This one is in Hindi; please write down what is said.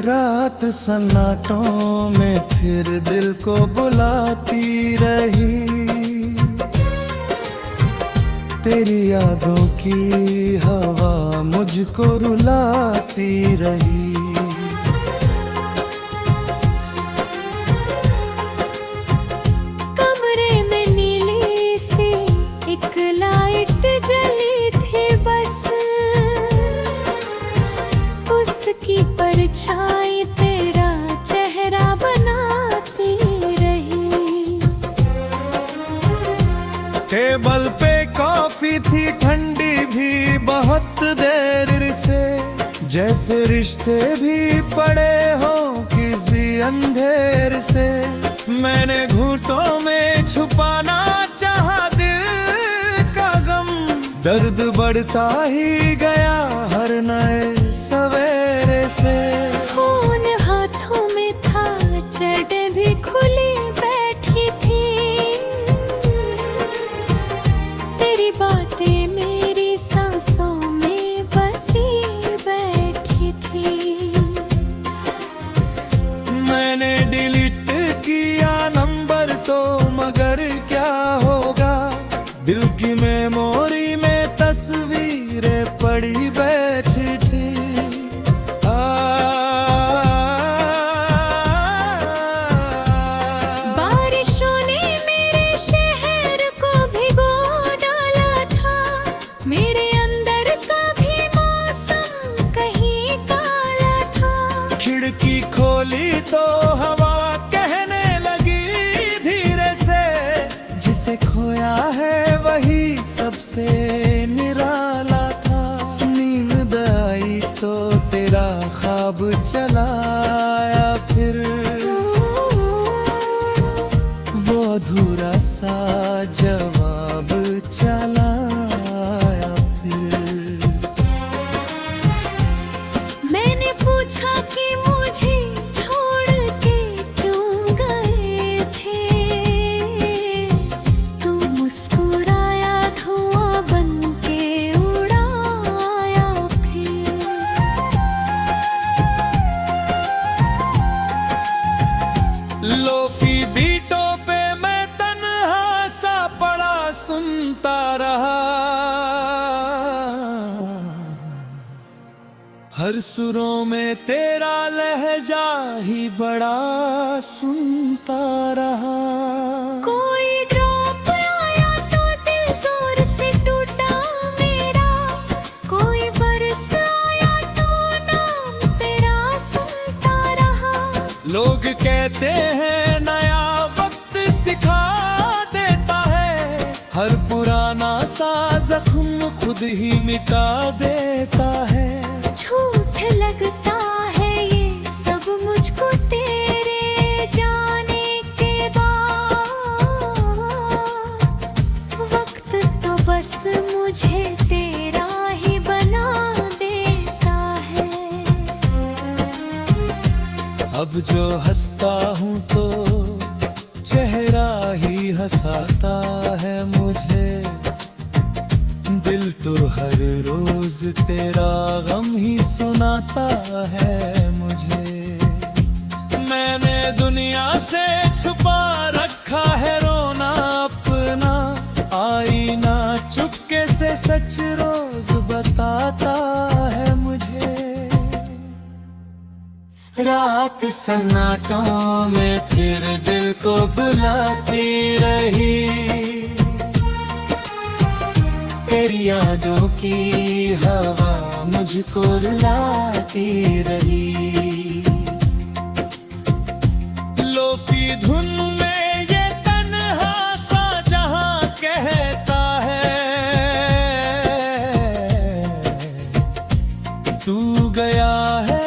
रात सन्नाटों में फिर दिल को बुलाती रही, तेरी यादों की हवा मुझको रुलाती रही। कमरे में नीली सी एक लाइट जली थी, बस उसकी परछाई तेरा चेहरा बनाती रही। टेबल पे कॉफी थी ठंडी भी बहुत देर से, जैसे रिश्ते भी पड़े हो किसी अंधेर से। मैंने घूंटों में छुपाना चाहा दिल का गम, दर्द बढ़ता ही गया हर नए सवेरे से। फोन हाथों में था, चैट भी खुली बैठी थी, तेरी बातें मेरी सांसों में बसी बैठी थी। मैंने डिलीट किया नंबर तो मगर क्या होगा, दिल की मेमोरी में तस्वीरें पड़ी बैठी थी। बारिशों ने मेरे शहर को भिगो डाला था, मेरे अंदर का भी मौसम कहीं काला था। खिड़की खोली तो हवा कहने लगी धीरे से, जिसे खोया है वही सबसे निराला था। नींद आई तो तेरा ख्वाब चलाया, फिर वो अधूरा सा जवाब चलाया। फिर मैंने पूछा कि मुझे छोड़ के क्यों गए थे, तू मुस्कुराया धुआं बन के उड़ाया। फिर लोफी बीटों पे मैं तन्हा सा पड़ा सुनता रहा, हर सुरों में तेरा लहजा ही बड़ा सुनता रहा। कोई ड्रॉप आया तो दिल जोर से टूटा मेरा, कोई बरस आया तो नाम तेरा सुनता रहा। लोग कहते हैं नया वक्त सिखा देता है, हर पुराना सा जख्म खुद ही मिटा देता है। झूठ लगता है ये सब मुझको तेरे जाने के बाद, वक्त तो बस मुझे तेरा ही बना देता है। अब जो हंसता हूँ तो चेहरा ही हंसाता है मुझे, दिल तो हर रोज तेरा गम ही सुनाता है मुझे। मैंने दुनिया से छुपा रखा है रोना अपना, आईना चुपके से सच रोज बताता है मुझे। रात सन्नाटों में फिर दिल को बुलाती रही, तेरी यादों की हवा मुझको रुलाती रही। लोफी धुन में ये तन्हा सा जहां कहता है, तू गया है